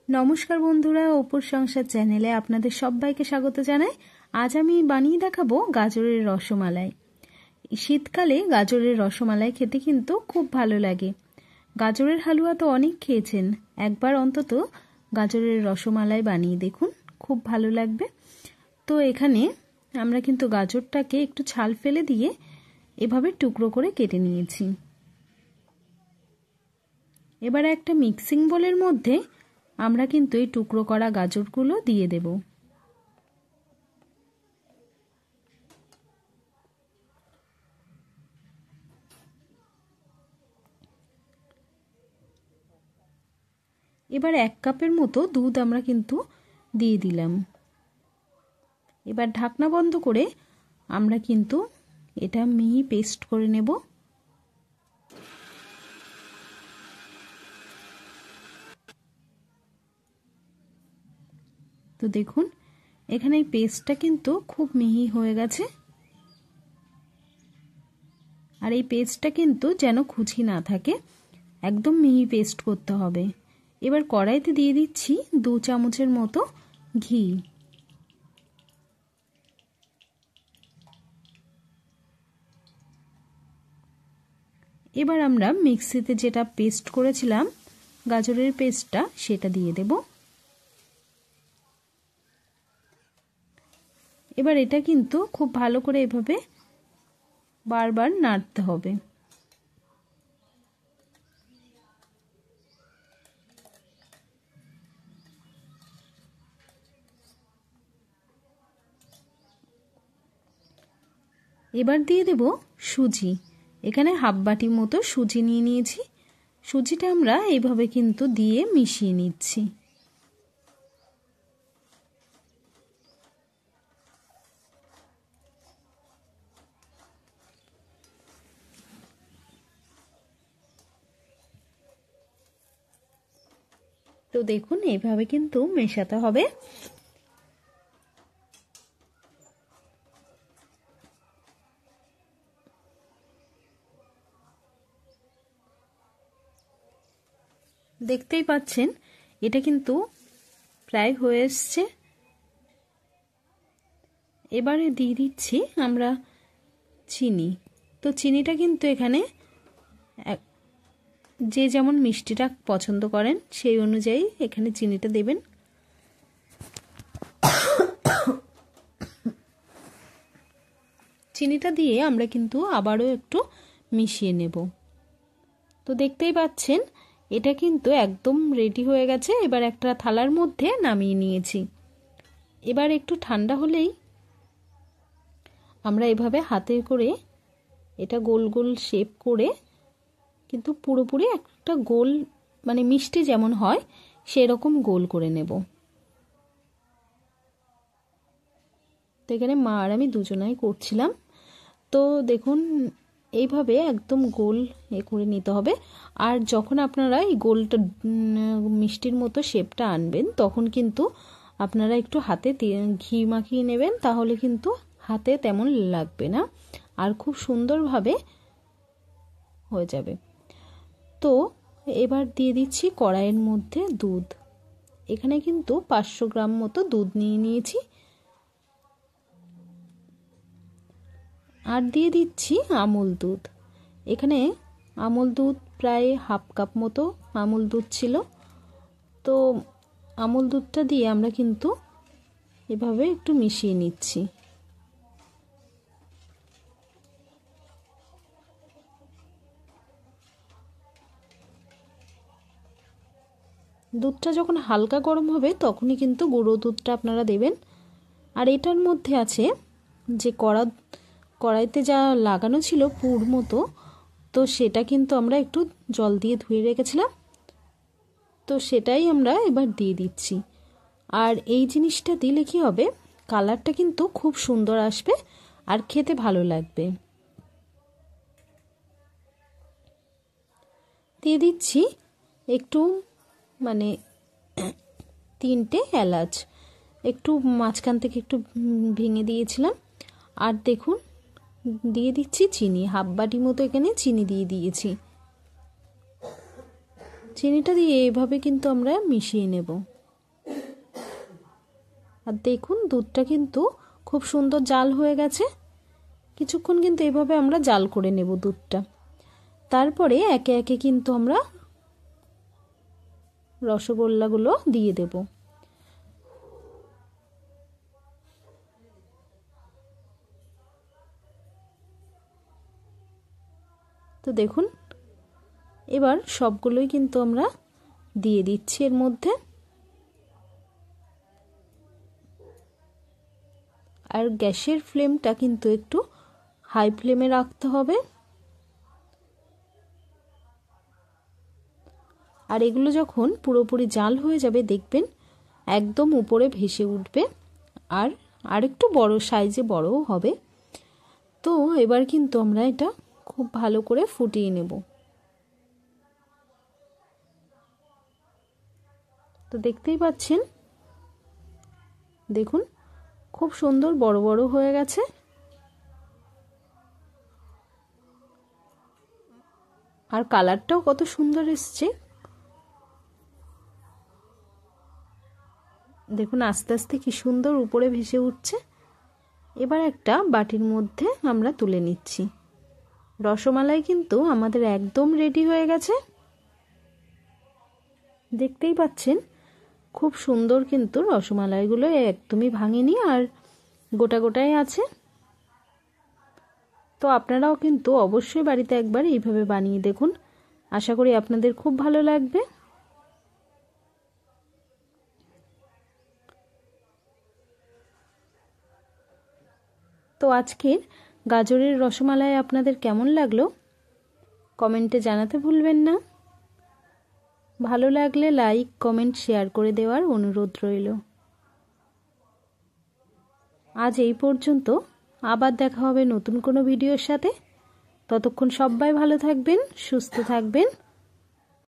নমস্কার বন্ধুরা, অপুর সংসার চ্যানেলে আপনাদের সবাইকে স্বাগত জানাই। আজ আমি বানিয়ে দেখাবো গাজরের রসমালাই। শীতকালে গাজরের রসমালাই খেতে কিন্তু খুব ভালো লাগে। গাজরের হালুয়া তো অনেক খেয়েছেন, একবার অন্তত গাজরের রসমালাই বানিয়ে দেখুন, খুব ভালো লাগবে। তো এখানে আমরা কিন্তু গাজরটাকে একটু ছাল ফেলে দিয়ে এভাবে টুকরো করে কেটে নিয়েছি। এবার একটা মিক্সিং বোলের মধ্যে আমরা কিন্তু এই টুকরো করা গাজরগুলো দিয়ে দেব। এবার 1 কাপের মতো দুধ আমরা কিন্তু দিয়ে দিলাম। এবার ঢাকনা বন্ধ করে আমরা কিন্তু এটা মিহি পেস্ট করে নেব। তো দেখুন এখানে এই পেস্টটা কিন্তু খুব মিহি হয়ে গেছে, আর এই পেস্টটা কিন্তু যেন খুঁজি না থাকে, একদম মিহি পেস্ট করতে হবে। এবার কড়াইতে দিয়ে দিচ্ছি 2 চামচের মতো ঘি। এবার আমরা মিক্সিতে যেটা পেস্ট করেছিলাম গাজরের পেস্টটা, সেটা দিয়ে দেব। এবার এটা কিন্তু খুব ভালো করে এভাবে বারবার নাড়তে হবে। এবার দিয়ে দেব সুজি। এখানে হাফ বাটি মতো সুজি নিয়ে নিয়েছি। সুজিটা আমরা এইভাবে কিন্তু দিয়ে মিশিয়ে নিচ্ছি। তো দেখুন এইভাবে কিন্তু মেশাতে হবে। দেখতেই পাচ্ছেন এটা কিন্তু প্রায় হয়ে এসছে। এবারে দিয়ে দিচ্ছি আমরা চিনি। তো চিনিটা কিন্তু এখানে যে যেমন মিষ্টিটা পছন্দ করেন সেই অনুযায়ী এখানে চিনিটা দেবেন। চিনিটা দিয়ে আমরা কিন্তু আবারও একটু মিশিয়ে নেব। তো দেখতেই পাচ্ছেন এটা কিন্তু একদম রেডি হয়ে গেছে। এবার একটা থালার মধ্যে নামিয়ে নিয়েছি। এবার একটু ঠান্ডা হলেই আমরা এভাবে হাতে করে এটা গোল গোল শেপ করে কিন্তু পুরোপুরি একটা গোল, মানে মিষ্টি যেমন হয় সেরকম গোল করে নেব। তো এখানে মা আর আমি দুজনাই করছিলাম। তো দেখুন এইভাবে একদম গোল করে নিতে হবে। আর যখন আপনারা এই গোলটা মিষ্টির মতো শেপটা আনবেন তখন কিন্তু আপনারা একটু হাতে ঘি মাখিয়ে নেবেন, তাহলে কিন্তু হাতে তেমন লাগবে না আর খুব সুন্দরভাবে হয়ে যাবে। তো এবার দিয়ে দিচ্ছি কড়াইয়ের মধ্যে দুধ। এখানে কিন্তু 500 গ্রাম মতো দুধ নিয়ে নিয়েছি। আর দিয়ে দিচ্ছি আমুল দুধ। এখানে আমুল দুধ প্রায় হাফ কাপ মতো আমুল দুধ ছিল। তো আমুল দুধটা দিয়ে আমরা কিন্তু এভাবে একটু মিশিয়ে নিচ্ছি। দুধটা যখন হালকা গরম হবে তখনই কিন্তু গুঁড়ো দুধটা আপনারা দেবেন। আর এটার মধ্যে আছে যে কড়াইতে যা লাগানো ছিল পুর মতো, তো সেটা কিন্তু আমরা একটু জল দিয়ে ধুয়ে রেখেছিলাম, তো সেটাই আমরা এবার দিয়ে দিচ্ছি। আর এই জিনিসটা দিলে কি হবে, কালারটা কিন্তু খুব সুন্দর আসবে আর খেতে ভালো লাগবে। দিয়ে দিচ্ছি একটু মানে 3টে এলাচ, একটু মাঝখান থেকে একটু ভেঙে দিয়েছিলাম। আর দেখুন দিয়ে দিচ্ছি চিনি, হাফ বাটি মতো এখানে চিনি দিয়ে দিয়েছি। চিনিটা দিয়ে এভাবে কিন্তু আমরা মিশিয়ে নেব। আর দেখুন দুধটা কিন্তু খুব সুন্দর জাল হয়ে গেছে। কিছুক্ষণ কিন্তু এভাবে আমরা জাল করে নেব দুধটা। তারপরে একে একে কিন্তু আমরা রসগোল্লাগুলো দিয়ে দেব। তো দেখুন এবার সবগুলোই কিন্তু আমরা দিয়ে দিচ্ছি এর মধ্যে। আর গ্যাসের ফ্লেমটা কিন্তু একটু হাই ফ্লেমে রাখতে হবে। আর এগুলো যখন পুরোপুরি জাল হয়ে যাবে দেখবেন একদম উপরে ভেসে উঠবে আর আরেকটু বড় সাইজে বড়ও হবে। তো এবার কিন্তু আমরা এটা খুব ভালো করে ফুটিয়ে নেব। তো দেখতেই পাচ্ছেন দেখুন খুব সুন্দর বড় বড় হয়ে গেছে। আর কালারটাও কত সুন্দর এসছে দেখুন, আস্তে আস্তে কি সুন্দর উপরে ভেসে উঠছে। এবার একটা বাটির মধ্যে আমরা তুলে নিচ্ছি। রসমালাই কিন্তু আমাদের একদম রেডি হয়ে গেছে। দেখতেই পাচ্ছেন খুব সুন্দর কিন্তু রসমালাইগুলো একদমই ভাঙেনি আর গোটা গোটাই আছে। তো আপনারাও কিন্তু অবশ্যই বাড়িতে একবার এইভাবে বানিয়ে দেখুন, আশা করি আপনাদের খুব ভালো লাগবে। তো আজকের গাজরের রসমালাই আপনাদের কেমন লাগলো কমেন্টে জানাতে ভুলবেন না। ভালো লাগলে লাইক কমেন্ট শেয়ার করে দেওয়ার অনুরোধ রইল। আজ এই পর্যন্ত, আবার দেখা হবে নতুন কোনো ভিডিওর সাথে। ততক্ষণ সবাই ভালো থাকবেন, সুস্থ থাকবেন।